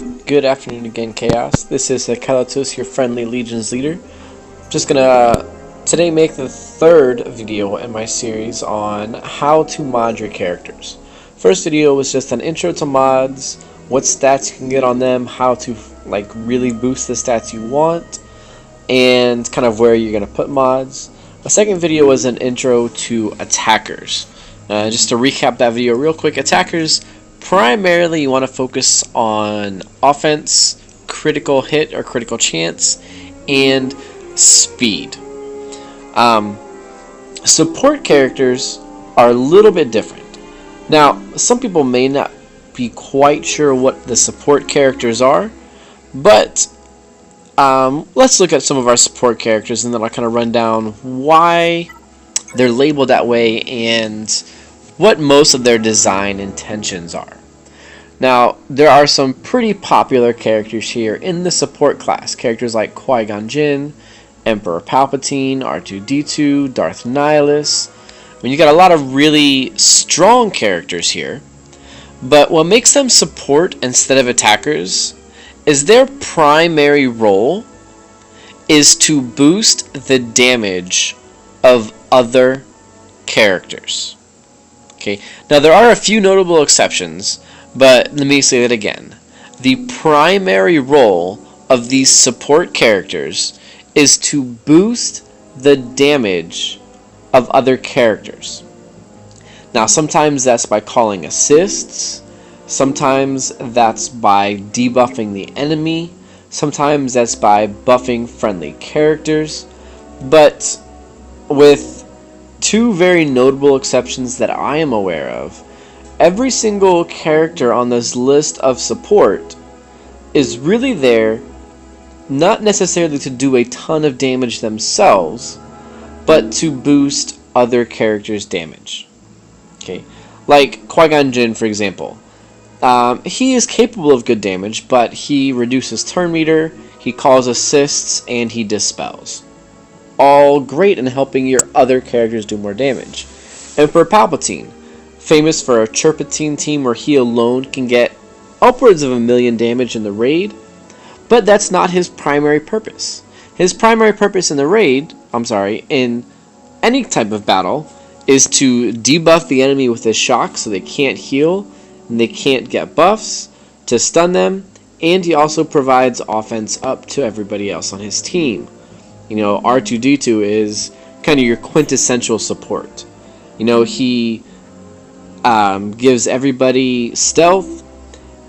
Good afternoon again, Chaos. This is Kalatos, your friendly Legions leader. Just gonna today make the third video in my series on how to mod your characters. First video was just an intro to mods, what stats you can get on them, how to really boost the stats you want, and kind of where you're gonna put mods. The second video was an intro to attackers. Just to recap that video real quick, attackers, primarily you want to focus on offense, critical hit or critical chance, and speed. Support characters are a little bit different. Now, some people may not be quite sure what the support characters are, but let's look at some of our support characters and then I'll kind of run down why they're labeled that way and what most of their design intentions are. Now, there are some pretty popular characters here in the support class. Characters like Qui-Gon Jinn, Emperor Palpatine, R2-D2, Darth Nihilus. I mean, you got a lot of really strong characters here. But what makes them support instead of attackers is their primary role is to boost the damage of other characters. Okay. Now there are a few notable exceptions, but let me say that again. The primary role of these support characters is to boost the damage of other characters. Now sometimes that's by calling assists, sometimes that's by debuffing the enemy, sometimes that's by buffing friendly characters, but with two very notable exceptions that I am aware of, every single character on this list of support is really there not necessarily to do a ton of damage themselves, but to boost other characters' damage. Okay, like Qui-Gon Jinn, for example. He is capable of good damage, but he reduces turn meter, he calls assists, and he dispels. All great in helping your other characters do more damage. Emperor Palpatine, famous for a Chirpatine team where he alone can get upwards of 1,000,000 damage in the raid, but that's not his primary purpose. His primary purpose in the raid, in any type of battle, is to debuff the enemy with his shock so they can't heal and they can't get buffs, to stun them, and he also provides offense up to everybody else on his team. You know, R2-D2 is kind of your quintessential support. You know, he gives everybody stealth,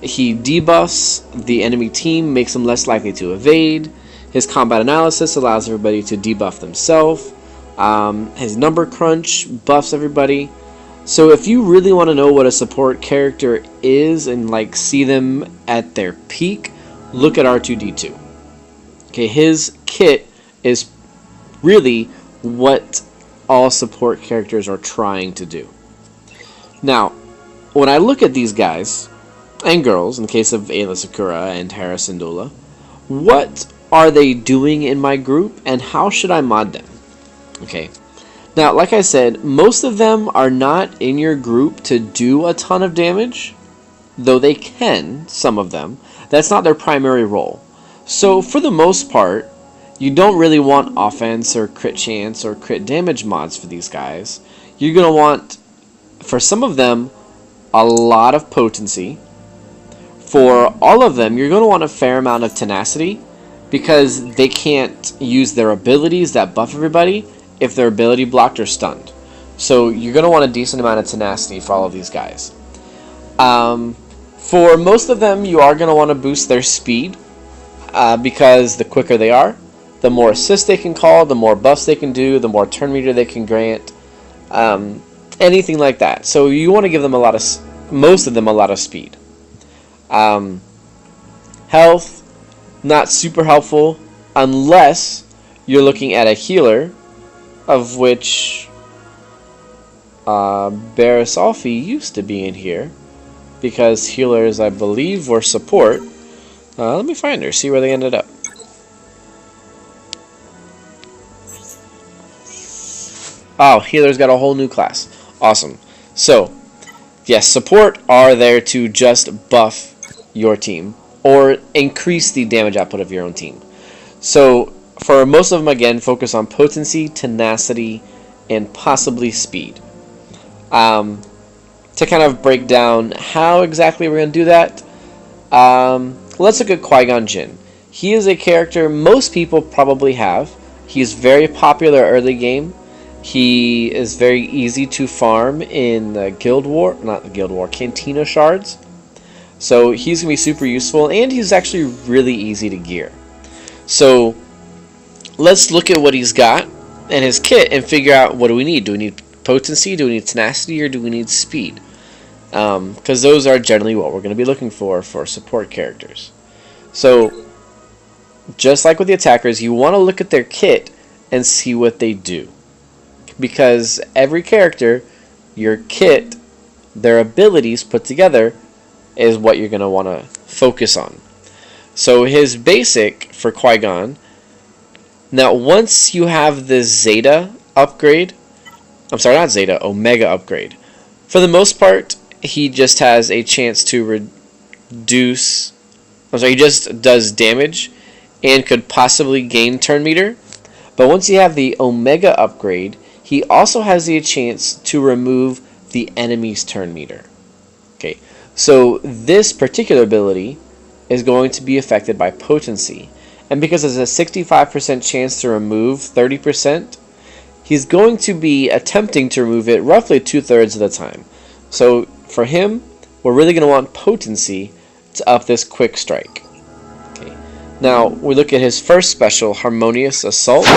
he debuffs the enemy team, makes them less likely to evade, his combat analysis allows everybody to debuff themselves, his number crunch buffs everybody. So if you really want to know what a support character is and see them at their peak, look at R2-D2. Okay, his kit is really what all support characters are trying to do. Now, when I look at these guys, and girls, in the case of Aayla Secura and Hera Syndulla, what are they doing in my group, and how should I mod them? Okay, now, like I said, most of them are not in your group to do a ton of damage, though they can, some of them. That's not their primary role. So, for the most part, you don't really want offense or crit chance or crit damage mods for these guys. You're going to want, for some of them, a lot of potency. For all of them, you're going to want a fair amount of tenacity because they can't use their abilities that buff everybody if their ability blocked or stunned. So you're going to want a decent amount of tenacity for all of these guys. For most of them, you are going to want to boost their speed because the quicker they are, the more assists they can call, the more buffs they can do, the more turn meter they can grant, anything like that. So you want to give them most of them a lot of speed. Health, not super helpful unless you're looking at a healer, of which Barisolfi used to be in here, because healers, I believe, were support. Let me find her, see where they ended up. Oh, healers got a whole new class. Awesome. So, yes, support are there to just buff your team. or increase the damage output of your own team. So for most of them, again, focus on potency, tenacity, and possibly speed. To kind of break down how exactly we're going to do that, let's look at Qui-Gon Jinn. He is a character most people probably have. He is very popular early game. He is very easy to farm in the Cantina shards. So he's going to be super useful, and he's actually really easy to gear. So let's look at what he's got in his kit and figure out, what do we need? Do we need potency, do we need tenacity, or do we need speed? Because those are generally what we're going to be looking for support characters. So just like with the attackers, you want to look at their kit and see what they do. Because every character, your kit, their abilities put together is what you're going to want to focus on. So his basic for Qui-Gon, now once you have the Zeta upgrade, Omega upgrade, for the most part, he just has a chance to reduce, he just does damage and could possibly gain turn meter. But once you have the Omega upgrade, he also has the chance to remove the enemy's turn meter. Okay, so this particular ability is going to be affected by potency. And because there's a 65% chance to remove 30%, he's going to be attempting to remove it roughly 2/3 of the time. So for him, we're really going to want potency to up this quick strike. Okay. Now, we look at his first special, Harmonious Assault.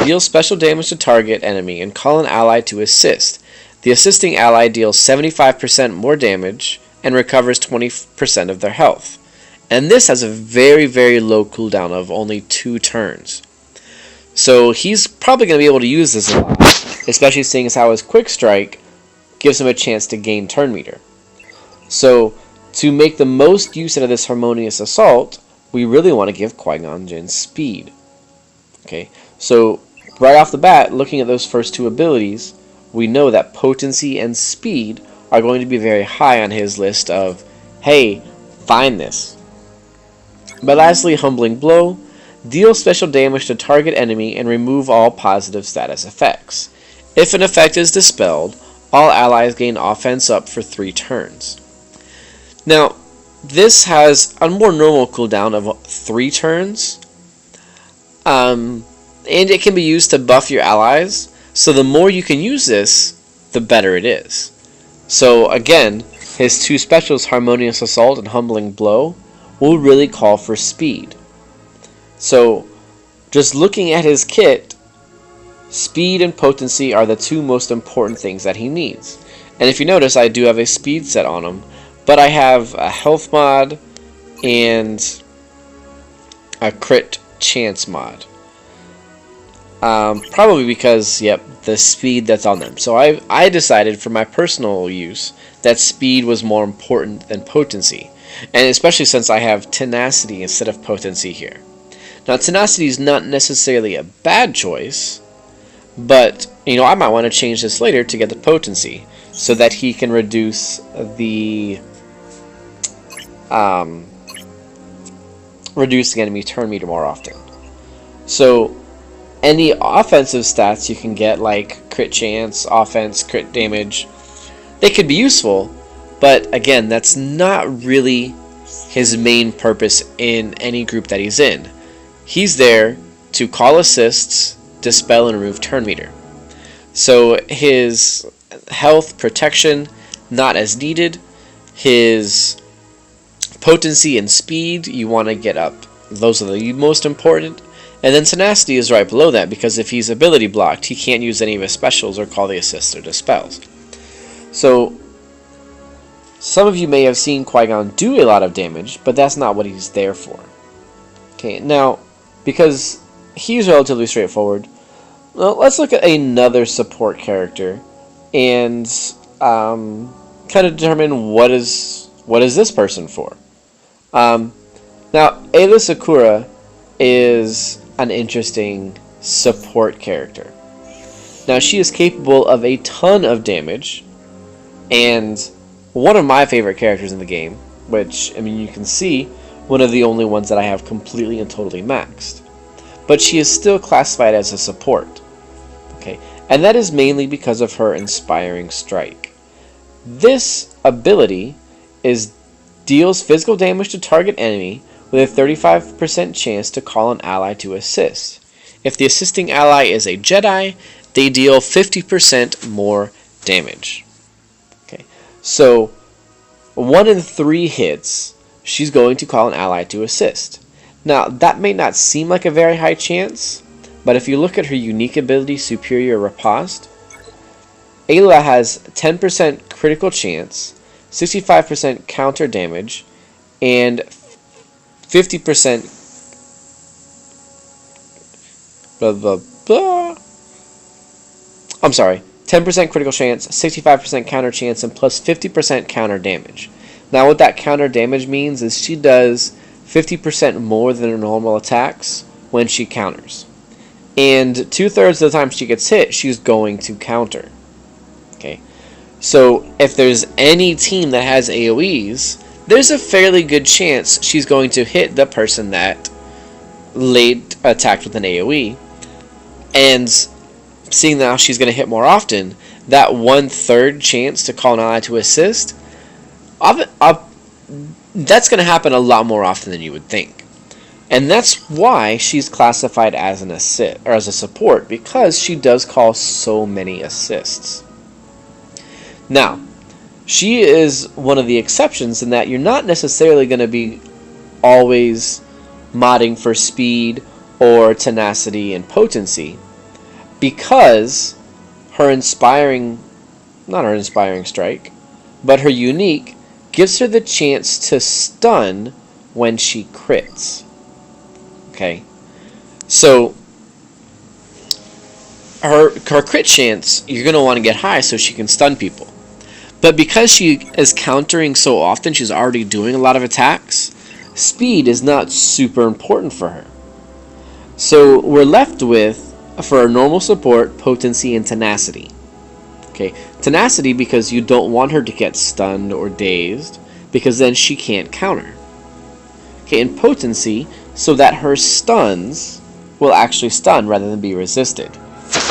Deal special damage to target enemy and call an ally to assist. The assisting ally deals 75% more damage and recovers 20% of their health. And this has a very, very low cooldown of only 2 turns. So he's probably going to be able to use this a lot, especially seeing as how his quick strike gives him a chance to gain turn meter. So to make the most use out of this Harmonious Assault, we really want to give Qui-Gon Jinn speed. Okay, so right off the bat, looking at those first 2 abilities, we know that potency and speed are going to be very high on his list of, hey, find this. But lastly, Humbling Blow. Deal special damage to target enemy and remove all positive status effects. If an effect is dispelled, all allies gain offense up for 3 turns. Now, this has a more normal cooldown of 3 turns. And it can be used to buff your allies. So the more you can use this, the better it is. So again, his 2 specials, Harmonious Assault and Humbling Blow, will really call for speed. So just looking at his kit, speed and potency are the 2 most important things that he needs. And if you notice, I do have a speed set on him, but I have a health mod and a crit chance mod. Probably because, yep, the speed that's on them. So I decided for my personal use that speed was more important than potency. And especially since I have tenacity instead of potency here. Now, tenacity is not necessarily a bad choice, but, I might want to change this later to get the potency so that he can reduce the reducing enemy turn meter more often. So any offensive stats you can get, like crit chance, offense, crit damage, they could be useful, but again, that's not really his main purpose in any group that he's in. He's there to call assists, dispel, and remove turn meter. So his health, protection, not as needed. His potency and speed, you want to get up. Those are the most important. And then tenacity is right below that, because if he's ability blocked, he can't use any of his specials or call the assists or dispels. So some of you may have seen Qui-Gon do a lot of damage, but that's not what he's there for. Okay, now, because he's relatively straightforward, well, let's look at another support character and kind of determine what is this person for. Now, Aayla Secura is an interesting support character. Now, she is capable of a ton of damage, and one of my favorite characters in the game, which, you can see one of the only ones that I have completely and totally maxed. But she is still classified as a support. Okay, and that is mainly because of her Inspiring Strike. This ability deals physical damage to target enemy with a 35% chance to call an ally to assist. If the assisting ally is a Jedi, they deal 50% more damage. Okay, so 1 in 3 hits, she's going to call an ally to assist. Now, that may not seem like a very high chance, but if you look at her unique ability, Superior Riposte, Ayla has 10% critical chance, 65% counter damage, and 50% blah blah blah. I'm sorry, 10% critical chance, 65% counter chance, and plus 50% counter damage. Now what that counter damage means is she does 50% more than her normal attacks when she counters. And 2/3 of the time she gets hit, she's going to counter. Okay, so if there's any team that has AoEs, there's a fairly good chance she's going to hit the person that attacked with an AoE. And seeing now she's going to hit more often, that 1/3 chance to call an ally to assist, that's going to happen a lot more often than you would think. And that's why she's classified as an assist, or as a support, because she does call so many assists. Now, she is one of the exceptions in that you're not necessarily going to be always modding for speed or tenacity and potency, because her not her Inspiring Strike, but her unique gives her the chance to stun when she crits. Okay, so her crit chance, you're going to want to get high so she can stun people. But because she is countering so often, she's already doing a lot of attacks, speed is not super important for her. So we're left with, for a normal support, potency and tenacity. Okay, tenacity because you don't want her to get stunned or dazed, because then she can't counter. Okay, and potency so that her stuns will actually stun rather than be resisted.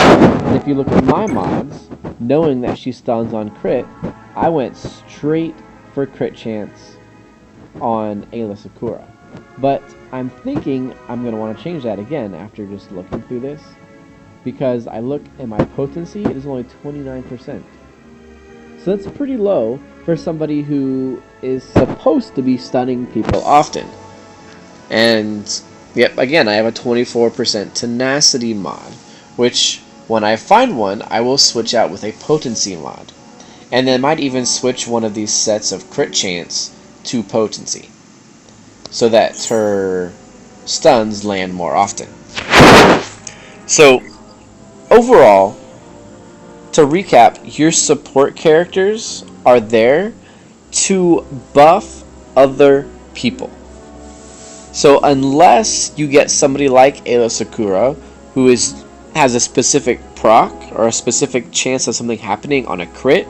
And if you look at my mods, knowing that she stuns on crit, I went straight for crit chance on Ayla Secura. But I'm thinking I'm going to want to change that again after just looking through this, because I look at my potency, it is only 29%. So that's pretty low for somebody who is supposed to be stunning people often. And yep, again, I have a 24% tenacity mod, which when I find one, I will switch out with a potency mod. And then might even switch one of these sets of crit chance to potency, so that her stuns land more often. So overall, to recap, your support characters are there to buff other people. So unless you get somebody like Ayla Secura, who has a specific proc or a specific chance of something happening on a crit,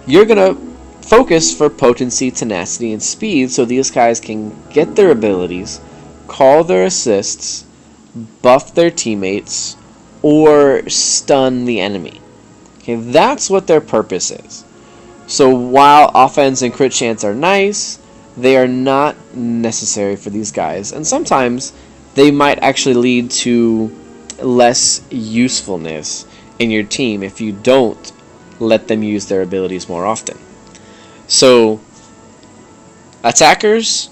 you're going to focus for potency, tenacity, and speed so these guys can get their abilities, call their assists, buff their teammates, or stun the enemy. Okay, that's what their purpose is. So while offense and crit chance are nice, they are not necessary for these guys, and sometimes they might actually lead to less usefulness in your team if you don't let them use their abilities more often. So attackers,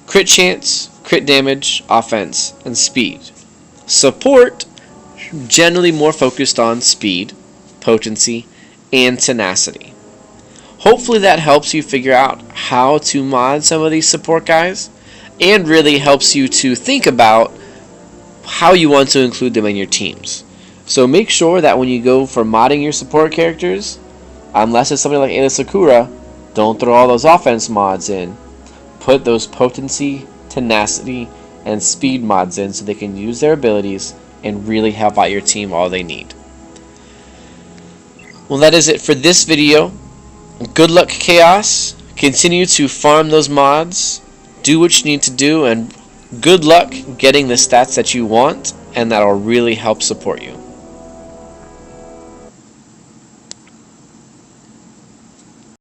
crit chance, crit damage, offense, and speed. Support, generally more focused on speed, potency, and tenacity. Hopefully that helps you figure out how to mod some of these support guys, and really helps you to think about how you want to include them in your teams. So make sure that when you go for modding your support characters, unless it's somebody like Ayla Secura, don't throw all those offense mods in. Put those potency, tenacity, and speed mods in so they can use their abilities and really help out your team all they need. Well, that is it for this video. Good luck, Chaos. Continue to farm those mods. do what you need to do, and good luck getting the stats that you want, and that'll really help support you.